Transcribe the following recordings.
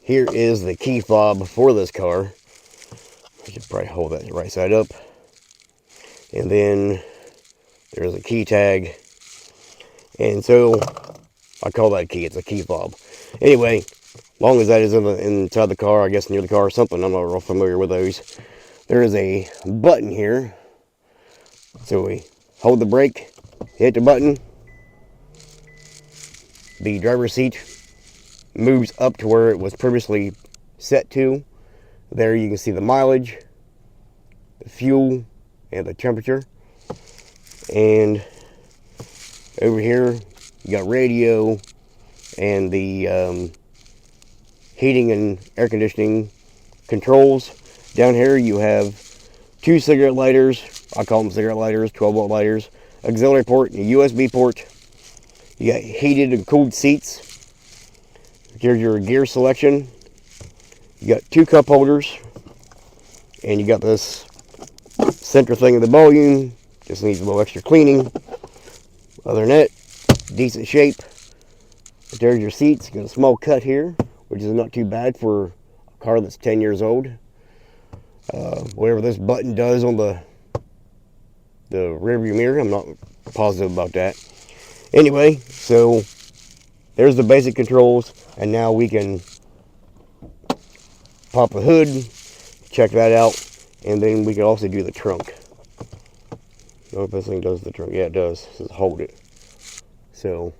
Here is the key fob for this car. I should probably hold that right side up. And then there's a key tag. And so I call that key. It's a key fob. Anyway, long as that is inside the car, I guess near the car or something. I'm not real familiar with those. There is a button here. So we hold the brake, hit the button. The driver's seat moves up to where it was previously set to. There you can see the mileage, the fuel, and the temperature. And over here you got radio and the heating and air conditioning controls. Down here you have 2 cigarette lighters. I call them cigarette lighters, 12-volt lighters, auxiliary port, and a USB port. You got heated and cooled seats. Here's your gear selection. You got 2 cup holders, and you got this center thing of the volume. Just needs a little extra cleaning. Other than that, decent shape. There's your seats. You got a small cut here, which is not too bad for a car that's 10 years old. Whatever this button does on the rearview mirror, I'm not positive about that. Anyway, so there's the basic controls, and now we can pop the hood, check that out, and then we can also do the trunk. I don't know if this thing does the trunk. Yeah, it does. It says hold it. So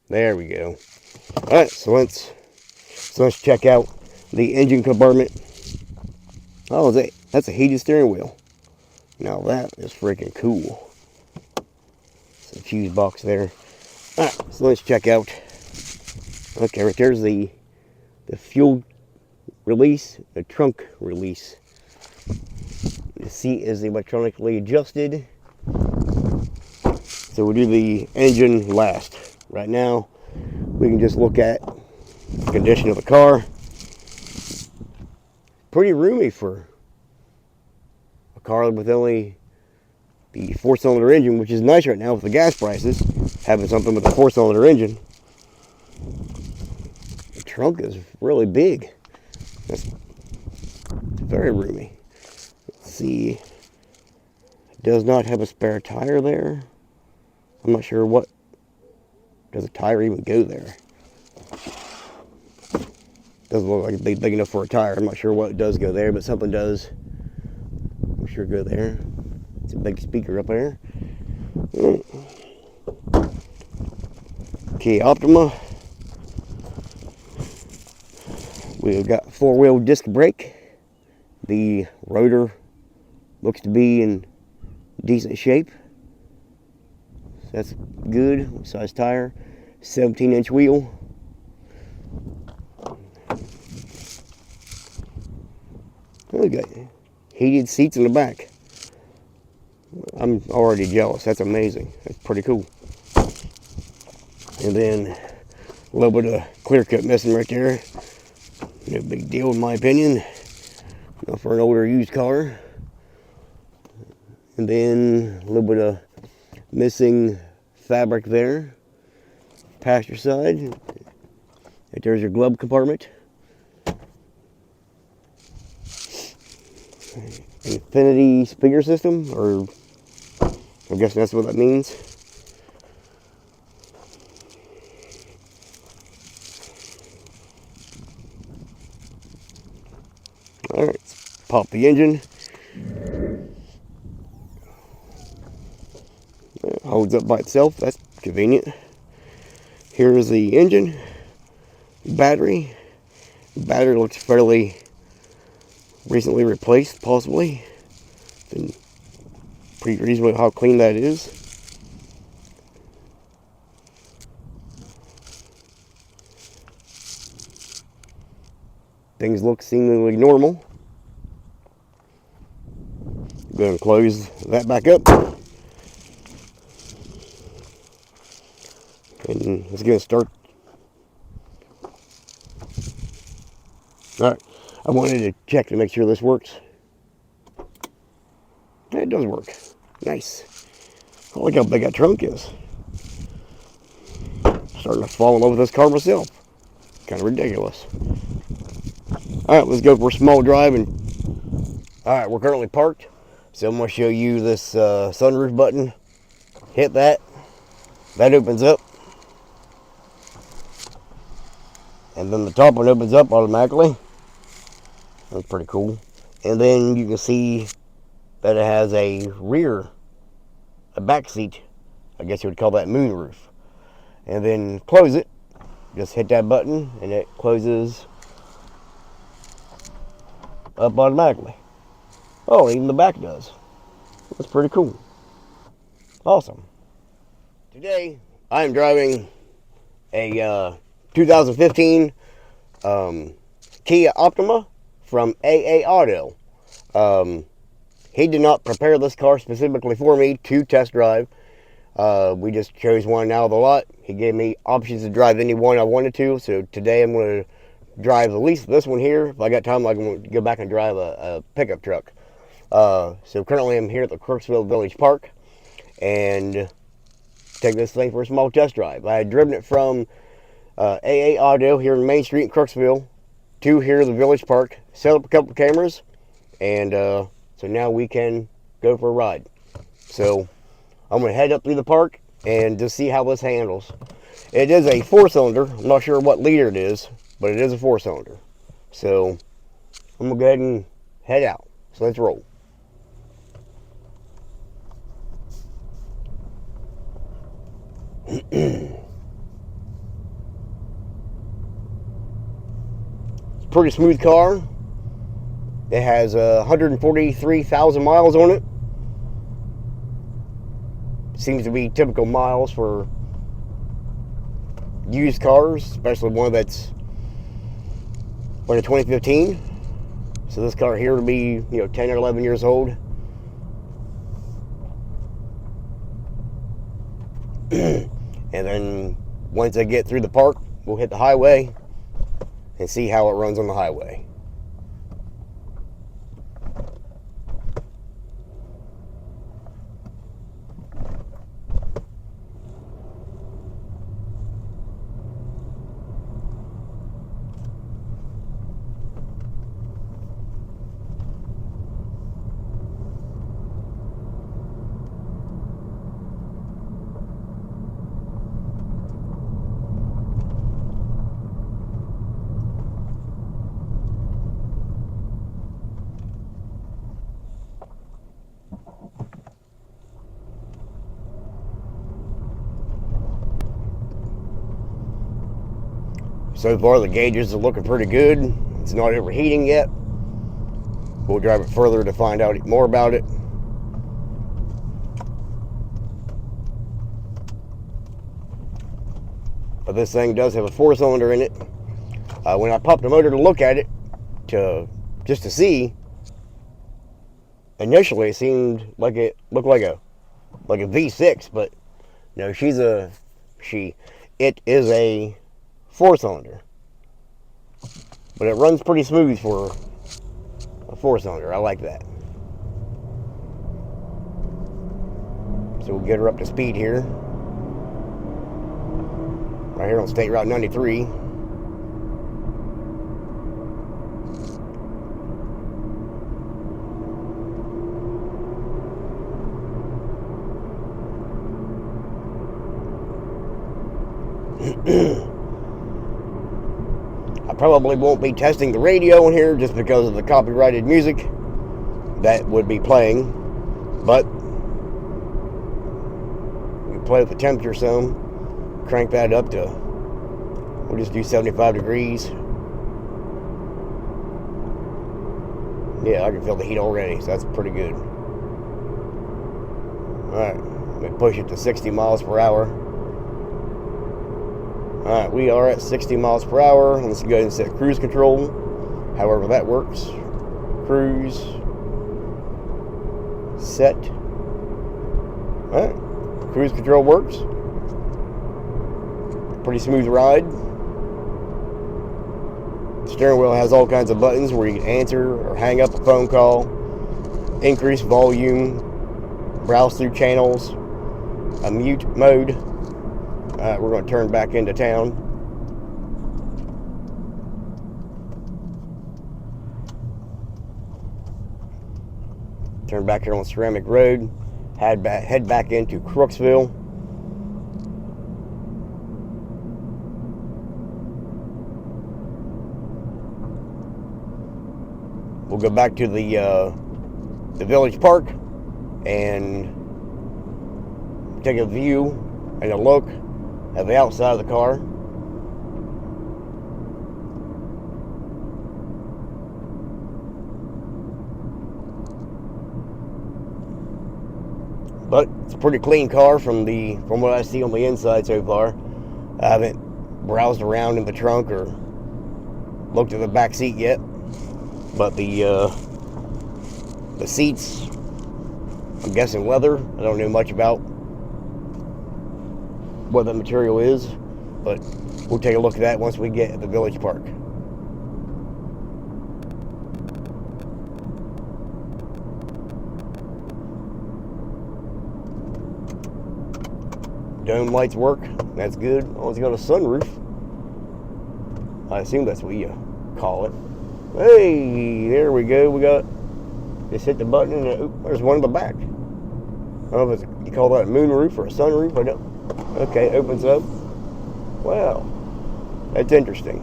there we go. All right, so let's check out the engine compartment. Oh, that's a heated steering wheel. Now that is freaking cool. It's a fuse box there. All right, so let's check out. Okay, right there's the fuel release, the trunk release. The seat is electronically adjusted. So we'll do the engine last. Right now, we can just look at the condition of the car. Pretty roomy for a car with only the 4-cylinder engine, which is nice right now with the gas prices, having something with a 4-cylinder engine. The trunk is really big. It's very roomy. Let's see. It does not have a spare tire there. I'm not sure what. Does a tire even go there? Doesn't look like it's big enough for a tire. I'm not sure what does go there, but something does. I'm sure go there. It's a big speaker up there. Kia Optima. We've got 4-wheel disc brake. The rotor looks to be in decent shape. So that's good. What size tire? 17-inch wheel. We got heated seats in the back. I'm already jealous. That's amazing. That's pretty cool. And then a little bit of clear cut missing right there. No big deal in my opinion. Not for an older used car. And then a little bit of missing fabric there. Passenger side. Right there's your glove compartment. Infinity speaker system, or I'm guessing that's what that means. All right, let's pop the engine. It holds up by itself. That's convenient. Here is the engine. Battery. The battery looks fairly recently replaced, possibly. Been pretty reasonable how clean that is. Things look seemingly normal. Go ahead and close that back up. And let's get it started. Alright, I wanted to check to make sure this works. Yeah, it does work. Nice. I like how big that trunk is. Starting to fall in love with this car myself. Kind of ridiculous. Alright, let's go for a small drive. Alright, we're currently parked. So I'm going to show you this sunroof button. Hit that. That opens up. And then the top one opens up automatically. That's pretty cool. And then you can see that it has a back seat. I guess you would call that moonroof. And then close it. Just hit that button and it closes up automatically. Oh, even the back does. That's pretty cool. Awesome. Today, I am driving a 2015 Kia Optima from AA Auto. He did not prepare this car specifically for me to test drive. We just chose one out of the lot. He gave me options to drive any one I wanted to. So today I'm going to drive at least this one here. If I got time, I'm going to go back and drive a pickup truck. So currently I'm here at the Crooksville Village Park and take this thing for a small test drive. I had driven it from AA Auto here in Main Street in Crooksville to here at the Village Park, set up a couple cameras, and so now we can go for a ride. So I'm going to head up through the park and just see how this handles. It is a 4-cylinder. I'm not sure what liter it is, but it is a 4-cylinder. So I'm going to go ahead and head out. So let's roll. It's a pretty smooth car. It has 143,000 miles on it. Seems to be typical miles for used cars, especially one that's in 2015. So this car here will be, 10 or 11 years old. And then once I get through the park, we'll hit the highway and see how it runs on the highway. So far the gauges are looking pretty good. It's not overheating yet. We'll drive it further to find out more about it. But this thing does have a 4-cylinder in it. When I popped the motor to look at it, just to see, initially it seemed like it looked like a V6, but no, it is a 4-cylinder, but it runs pretty smooth for a 4-cylinder. I like that. So we'll get her up to speed here. Right here on State Route 93. I probably won't be testing the radio in here just because of the copyrighted music that would be playing, but we can play with the temperature some. Crank that up to, we'll just do 75 degrees. Yeah, I can feel the heat already, so that's pretty good. Alright, let me push it to 60 miles per hour. Alright, we are at 60 miles per hour. Let's go ahead and set cruise control. However that works. Cruise. Set. Alright, cruise control works. Pretty smooth ride. The steering wheel has all kinds of buttons where you can answer or hang up a phone call, increase volume, browse through channels, a mute mode. Alright, we're going to turn back into town. Turn back here on Ceramic Road. Head back into Crooksville. We'll go back to the village park and take a view and a look at the outside of the car. But it's a pretty clean car from what I see on the inside so far. I haven't browsed around in the trunk or looked at the back seat yet. But the seats, I'm guessing leather. I don't know much about what the material is, but we'll take a look at that once we get at the village park. Dome lights work. That's good. Oh, it's got a sunroof. I assume that's what you call it. Hey, there we go. We got, just hit the button and there's one in the back. I don't know if you call that a moonroof or a sunroof. I don't. Okay, opens up. Wow, that's interesting.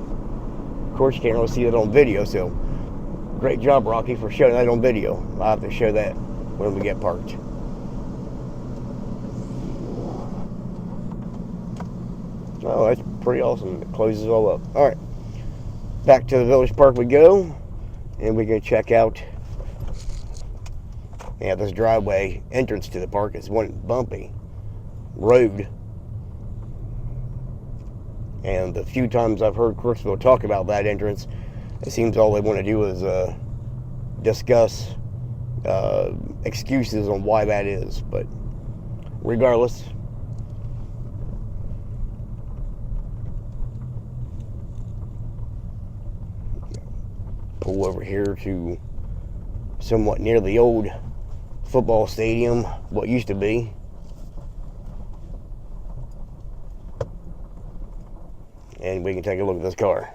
Of course, you can't really see it on video, so great job, Rocky, for showing that on video. I'll have to show that when we get parked. Oh, that's pretty awesome. It closes all up. All right, back to the village park we go, and we can check out. Yeah, this driveway entrance to the park is one bumpy road. And the few times I've heard Crooksville talk about that entrance, it seems all they want to do is discuss excuses on why that is. But regardless, pull over here to somewhat near the old football stadium, what used to be. And we can take a look at this car.